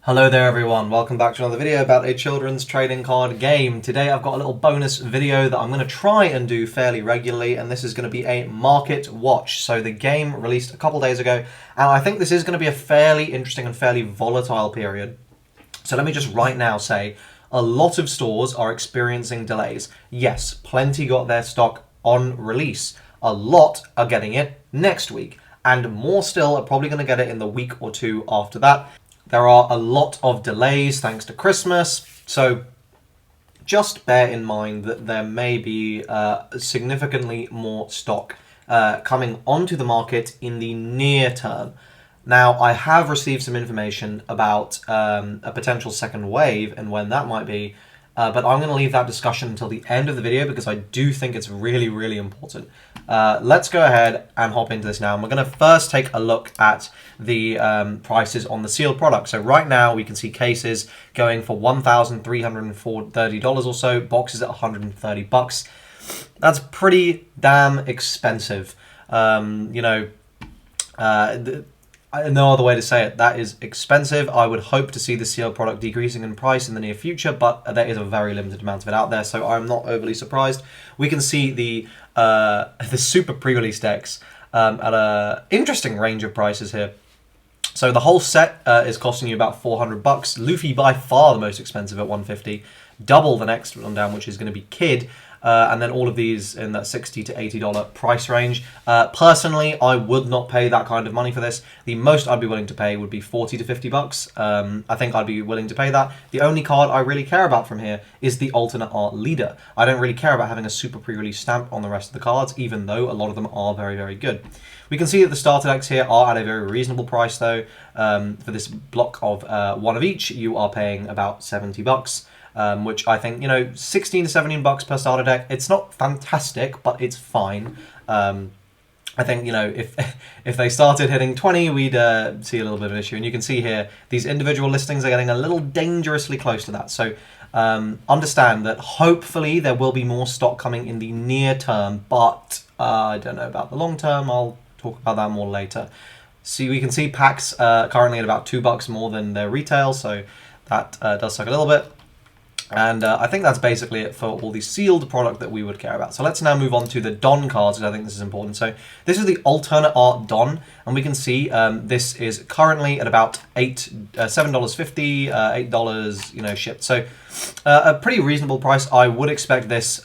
Hello there everyone, welcome back to another video about a children's trading card game. Today I've got a little bonus video that I'm going to try and do fairly regularly, and this is going to be a market watch. So the game released a couple days ago, and I think this is going to be a fairly interesting and fairly volatile period. So let me just right now say, a lot of stores are experiencing delays. Yes, plenty got their stock on release. A lot are getting it next week, and more still are probably going to get it in the week or two after that. There are a lot of delays thanks to Christmas, so just bear in mind that there may be significantly more stock coming onto the market in the near term. Now, I have received some information about a potential second wave and when that might be, but I'm going to leave that discussion until the end of the video because I do think it's really, really important. Let's go ahead and hop into this now. And we're going to first take a look at the prices on the sealed product. So right now we can see cases going for $1,330 or so, boxes at $130. That's pretty damn expensive. No other way to say it. That is expensive. I would hope to see the sealed product decreasing in price in the near future, but there is a very limited amount of it out there, so I'm not overly surprised. We can see the super pre-release decks at an interesting range of prices here. So the whole set is costing you about $400. Luffy by far the most expensive at $150. Double the next one down, which is going to be Kid. And then all of these in that $60 to $80 price range. Personally, I would not pay that kind of money for this. The most I'd be willing to pay would be $40 to $50. I think I'd be willing to pay that. The only card I really care about from here is the alternate art leader. I don't really care about having a super pre-release stamp on the rest of the cards, even though a lot of them are very, very good. We can see that the starter decks here are at a very reasonable price though. For this block of one of each, you are paying about $70. Which I think, 16 to 17 bucks per starter deck. It's not fantastic, but it's fine. I think, if they started hitting 20, we'd see a little bit of an issue. And you can see here, these individual listings are getting a little dangerously close to that. So understand that hopefully there will be more stock coming in the near term, but I don't know about the long term. I'll talk about that more later. See, we can see packs currently at about $2 more than their retail, so that does suck a little bit. And I think that's basically it for all the sealed product that we would care about. So let's now move on to the Don cards, because I think this is important. So this is the alternate art Don, and we can see this is currently at about $7.50, $8, shipped. So a pretty reasonable price. I would expect this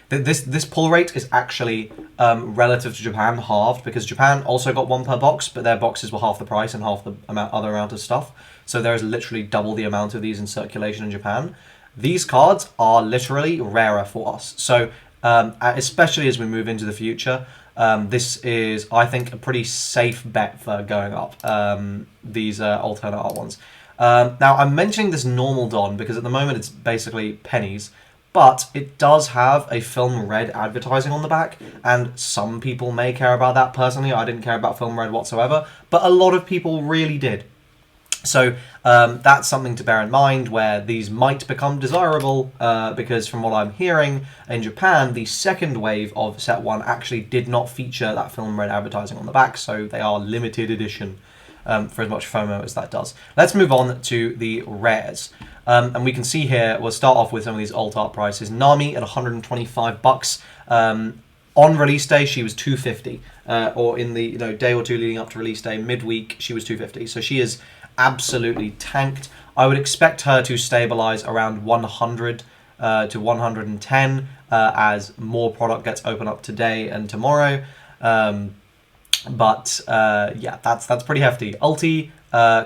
this pull rate is actually relative to Japan halved, because Japan also got one per box, but their boxes were half the price and half the other amount of stuff. So there is literally double the amount of these in circulation in Japan. These cards are literally rarer for us. So especially as we move into the future, this is, I think, a pretty safe bet for going up, these alternate art ones. Now, I'm mentioning this normal Don because at the moment it's basically pennies, but it does have a film red advertising on the back, and some people may care about that. Personally, I didn't care about film red whatsoever, but a lot of people really did. So that's something to bear in mind, where these might become desirable because from what I'm hearing, in Japan, the second wave of set 1 actually did not feature that film red advertising on the back, so they are limited edition for as much FOMO as that does. Let's move on to the rares. And we can see here, we'll start off with some of these alt art prices. Nami at $125. On release day, she was $250, or in the day or two leading up to release day, midweek, she was $250. So she is absolutely tanked. I would expect her to stabilize around 100 to 110 as more product gets opened up today and tomorrow. Yeah, that's pretty hefty. Ulti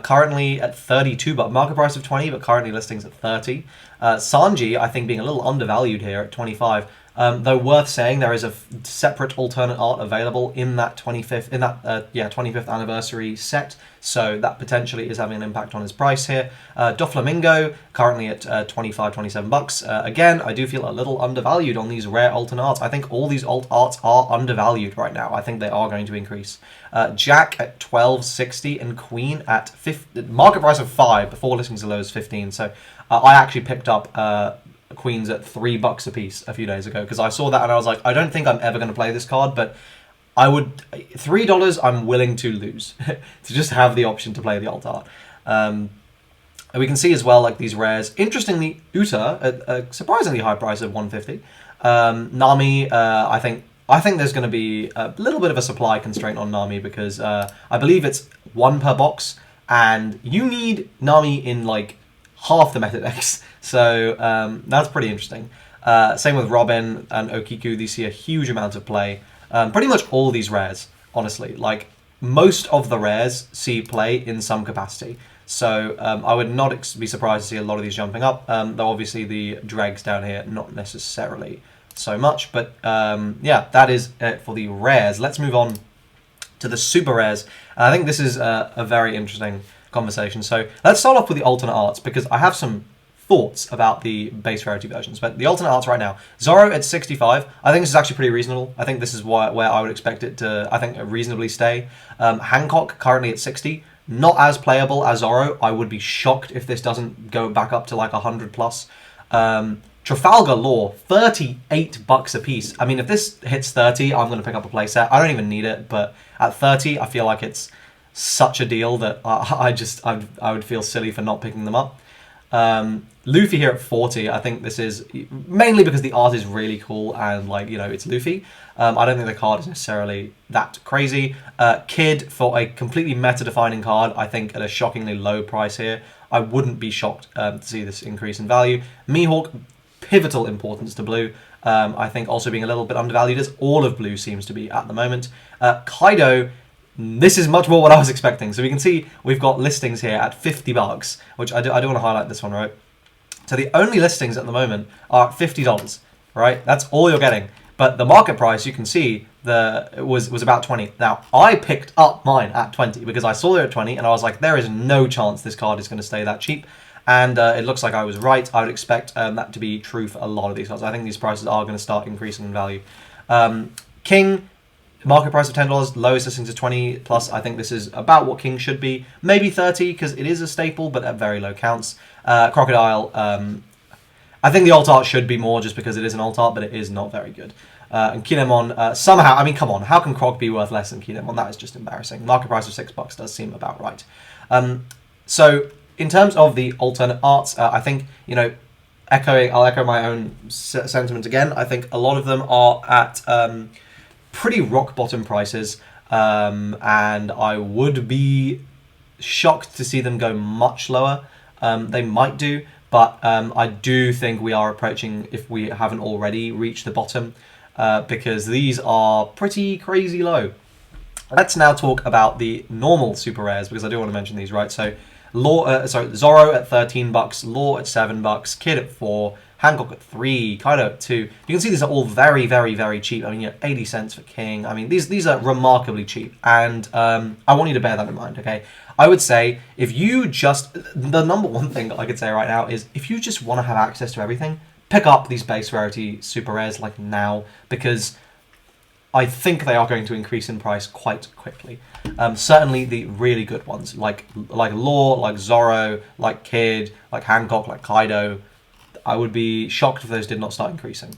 currently at 32, but market price of 20, but currently listings at 30. Sanji, I think, being a little undervalued here at 25. Though worth saying, there is a separate alternate art available in that 25th anniversary set, so that potentially is having an impact on his price here. Doflamingo currently at $27. Again, I do feel a little undervalued on these rare alternate arts. I think all these alt arts are undervalued right now. I think they are going to increase. Jack at $12.60 and Queen at market price of 5 before listings as low as 15. So I actually picked up Queens at $3 a piece a few days ago because I saw that and I was like, I don't think I'm ever going to play this card, but I would $3 I'm willing to lose to just have the option to play the alt art. And we can see as well, like, these rares. Interestingly, Uta at a surprisingly high price of 150. Nami, I think there's going to be a little bit of a supply constraint on Nami because I believe it's 1 per box, and you need Nami in like half the meta decks. So that's pretty interesting. Same with Robin and Okiku. These see a huge amount of play. Pretty much all these rares, honestly. Like, most of the rares see play in some capacity. So I would not be surprised to see a lot of these jumping up, though obviously the dregs down here, not necessarily so much. But yeah, that is it for the rares. Let's move on to the super rares. And I think this is a very interesting conversation. So let's start off with the alternate arts, because I have some thoughts about the base rarity versions. But the alternate arts right now, Zoro at 65, I think this is actually pretty reasonable. I think this is where I would expect it to, I think, reasonably stay. Hancock currently at 60. Not as playable as Zoro. I would be shocked if this doesn't go back up to like 100 plus. Trafalgar Law, $38 a piece. I mean, if this hits 30, I'm going to pick up a playset. I don't even need it, but at 30, I feel like it's such a deal that I would feel silly for not picking them up. Luffy here at 40, I think this is mainly because the art is really cool and, like, you know, it's Luffy. I don't think the card is necessarily that crazy. Kid for a completely meta-defining card, I think at a shockingly low price here. I wouldn't be shocked to see this increase in value. Mihawk, pivotal importance to blue. I think also being a little bit undervalued, as all of blue seems to be at the moment. Kaido, this is much more what I was expecting. So we can see we've got listings here at $50, which I do want to highlight this one, right? So the only listings at the moment are $50, right? That's all you're getting. But the market price, you can see, it was about 20. Now, I picked up mine at 20 because I saw it at 20 and I was like, there is no chance this card is going to stay that cheap. And it looks like I was right. I would expect that to be true for a lot of these cards. I think these prices are going to start increasing in value. King, market price of $10, lowest listings is 20 plus. I think this is about what King should be. Maybe 30 because it is a staple, but at very low counts. Crocodile, I think the alt art should be more just because it is an alt art, but it is not very good. And Kinemon, somehow, I mean, come on, how can Croc be worth less than Kinemon? That is just embarrassing. Market price of $6 does seem about right. So in terms of the alternate arts, I think, you know, I'll echo my own sentiment again. I think a lot of them are at pretty rock bottom prices, and I would be shocked to see them go much lower. They might do, but I do think we are approaching, if we haven't already reached the bottom, because these are pretty crazy low. Let's now talk about the normal super rares, because I do want to mention these, right? So Zoro at $13, Law at $7, Kid at 4, Hancock at 3, Kaido at 2. You can see these are all very, very, very cheap. I mean, you know, 80 cents for King. I mean, these are remarkably cheap, and I want you to bear that in mind, okay? I would say if you just, the number one thing I could say right now is if you just want to have access to everything, pick up these base rarity super rares like now, because I think they are going to increase in price quite quickly. Certainly the really good ones, like Law, like Zoro, like Kid, like Hancock, like Kaido. I would be shocked if those did not start increasing.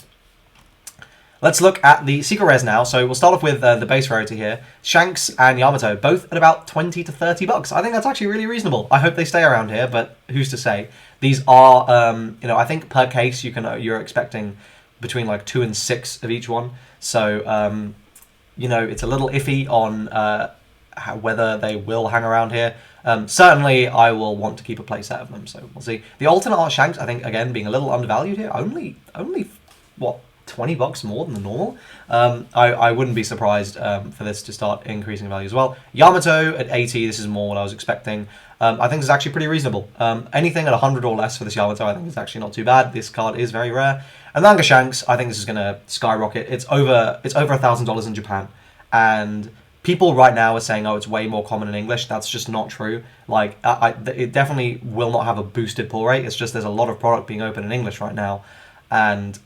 Let's look at the secret rares now. So we'll start off with the base rarity here. Shanks and Yamato, both at about 20 to $30. I think that's actually really reasonable. I hope they stay around here, but who's to say? These are, you know, I think per case you're expecting between like 2 and 6 of each one. So, you know, it's a little iffy on whether they will hang around here. Certainly, I will want to keep a playset of them, so we'll see. The alternate art Shanks, I think, again, being a little undervalued here. Only what, $20 more than the normal? I wouldn't be surprised for this to start increasing in value as well. Yamato at 80, this is more what I was expecting. I think this is actually pretty reasonable. Anything at 100 or less for this Yamato, I think is actually not too bad. This card is very rare. And Manga Shanks, I think this is going to skyrocket. It's over $1,000 in Japan, and people right now are saying, oh, it's way more common in English. That's just not true. Like, it definitely will not have a boosted pull rate. It's just there's a lot of product being open in English right now. And,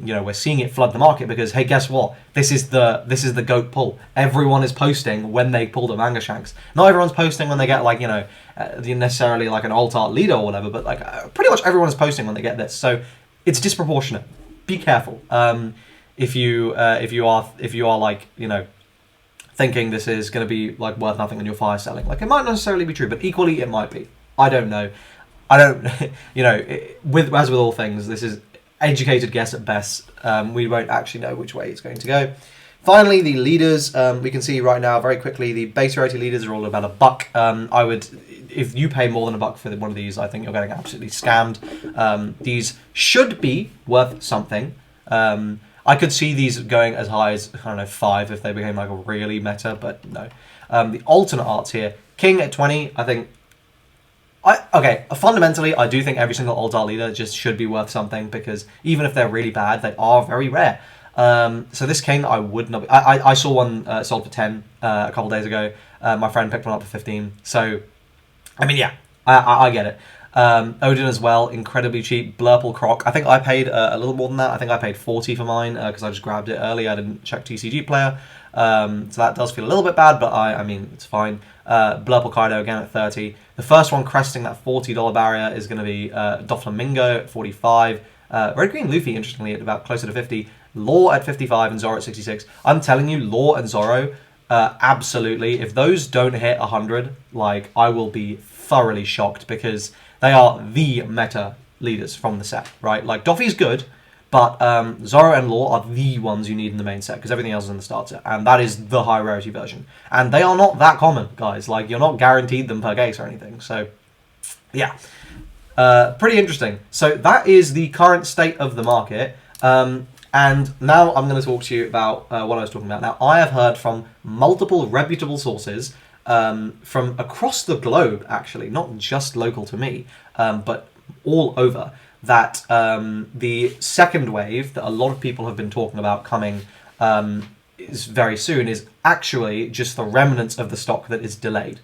you know, we're seeing it flood the market because, hey, guess what? This is the GOAT pull. Everyone is posting when they pull the Manga Shanks. Not everyone's posting when they get, like, you know, necessarily like an alt art leader or whatever, but, like, pretty much everyone is posting when they get this. So it's disproportionate. Be careful. If you are like, you know, thinking this is going to be like worth nothing and you're fire selling, like, it might not necessarily be true, but equally it might be. I don't know. I don't, you know, as with all things, this is educated guess at best. We won't actually know which way it's going to go. Finally, the leaders. We can see right now very quickly the base rarity leaders are all about $1. I would, if you pay more than $1 for one of these, I think you're getting absolutely scammed. These should be worth something. I could see these going as high as, I don't know, 5 if they became like a really meta, but no. The alternate arts here, King at 20, I think. Okay, fundamentally, I do think every single alt art leader just should be worth something, because even if they're really bad, they are very rare. So this king, I would not. I saw one sold for 10 a couple days ago. My friend picked one up for 15. So, I mean, yeah, I get it. Odin as well, incredibly cheap. Blurple Croc. I think I paid a little more than that. I think I paid 40 for mine because I just grabbed it early. I didn't check TCG player. So that does feel a little bit bad, but I mean, it's fine. Blurple Kaido again at 30. The first one cresting that $40 barrier is going to be Doflamingo at 45. Red Green Luffy, interestingly, at about closer to 50. Law at 55 and Zoro at 66. I'm telling you, Law and Zoro, absolutely. If those don't hit 100, like, I will be thoroughly shocked, because they are the meta leaders from the set, right? Like, Doffy's good, but Zoro and Law are the ones you need in the main set, because everything else is in the starter, and that is the high rarity version. And they are not that common, guys. Like, you're not guaranteed them per case or anything. So, yeah. Pretty interesting. So that is the current state of the market. And now I'm going to talk to you about what I was talking about. Now, I have heard from multiple reputable sources from across the globe, actually, not just local to me, but all over, that the second wave that a lot of people have been talking about coming is very soon is actually just the remnants of the stock that is delayed.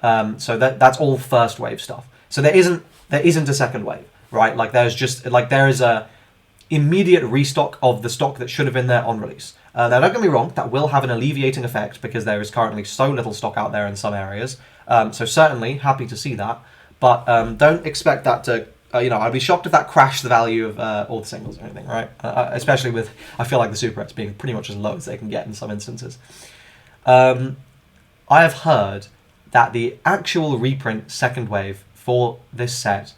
So that's all first wave stuff. So there isn't a second wave, right? Like, there is a immediate restock of the stock that should have been there on release. Now, don't get me wrong, that will have an alleviating effect, because there is currently so little stock out there in some areas. So certainly happy to see that, but don't expect that to. I'd be shocked if that crashed the value of all the singles or anything, right? Especially with, I feel like, the super rets being pretty much as low as they can get in some instances. I have heard that the actual reprint second wave for this set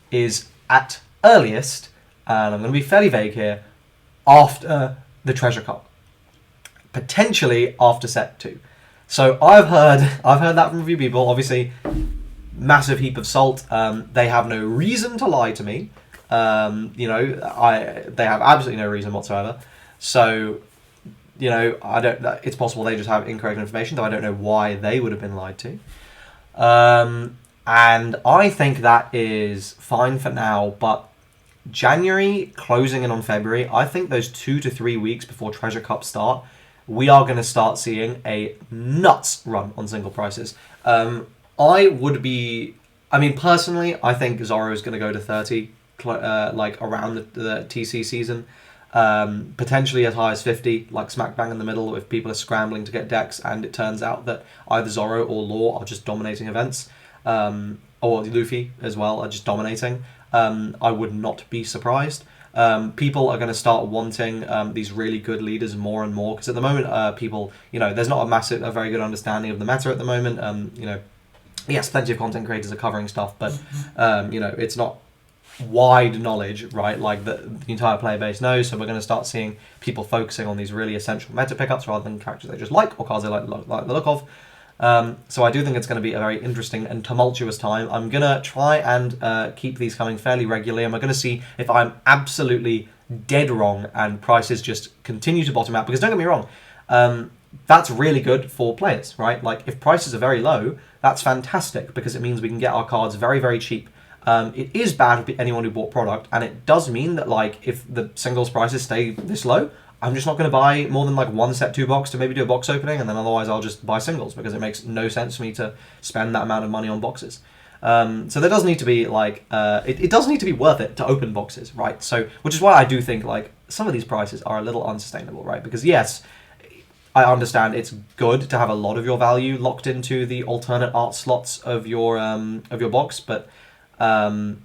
is at earliest, and I'm going to be fairly vague here, after the Treasure Cup. Potentially after set 2. So I've heard that from a few people. Obviously, massive heap of salt. They have no reason to lie to me. They have absolutely no reason whatsoever. So, it's possible they just have incorrect information, though I don't know why they would have been lied to. And I think that is fine for now, but January closing in on February, I think those 2 to 3 weeks before Treasure Cup start, we are going to start seeing a nuts run on single prices. Personally, I think Zoro is going to go to 30, around the TC season. Potentially as high as 50, like smack bang in the middle, if people are scrambling to get decks and it turns out that either Zoro or Law are just dominating events, or Luffy as well are just dominating. I would not be surprised. People are going to start wanting these really good leaders more and more, because at the moment, people, there's not a very good understanding of the meta at the moment. Yes, plenty of content creators are covering stuff, but it's not wide knowledge, right? Like the entire player base knows. So we're going to start seeing people focusing on these really essential meta pickups rather than characters they just like or cards they like the look of. So I do think it's going to be a very interesting and tumultuous time. I'm going to try and keep these coming fairly regularly, and we're going to see if I'm absolutely dead wrong and prices just continue to bottom out. Because don't get me wrong, that's really good for players, right? Like, if prices are very low, that's fantastic, because it means we can get our cards very, very cheap. It is bad for anyone who bought product, and it does mean that, like, if the singles prices stay this low, I'm just not going to buy more than like one set 2 box to maybe do a box opening, and then otherwise I'll just buy singles, because it makes no sense for me to spend that amount of money on boxes. So there does need to be like it does need to be worth it to open boxes, right? So, which is why I do think like some of these prices are a little unsustainable, right? Because yes, I understand it's good to have a lot of your value locked into the alternate art slots of your box, but I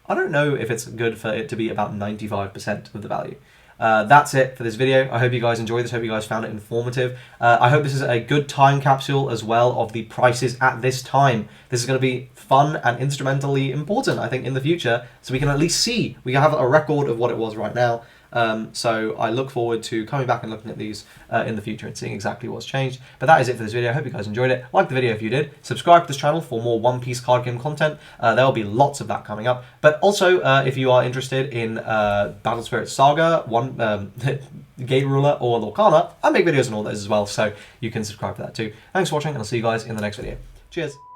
don't know if it's good for it to be about 95% of the value. That's it for this video. I hope you guys enjoyed this. I hope you guys found it informative. I hope this is a good time capsule as well of the prices at this time. This is going to be fun and instrumentally important, I think, in the future, so we can at least see, we can have a record of what it was right now. So I look forward to coming back and looking at these in the future and seeing exactly what's changed. But that is it for this video. I hope you guys enjoyed it. Like the video if you did. Subscribe to this channel for more One Piece card game content. There will be lots of that coming up. But also, if you are interested in Battle Spirit Saga, Gate Ruler, or Lorcana, I make videos on all those as well, so you can subscribe to that too. Thanks for watching, and I'll see you guys in the next video. Cheers!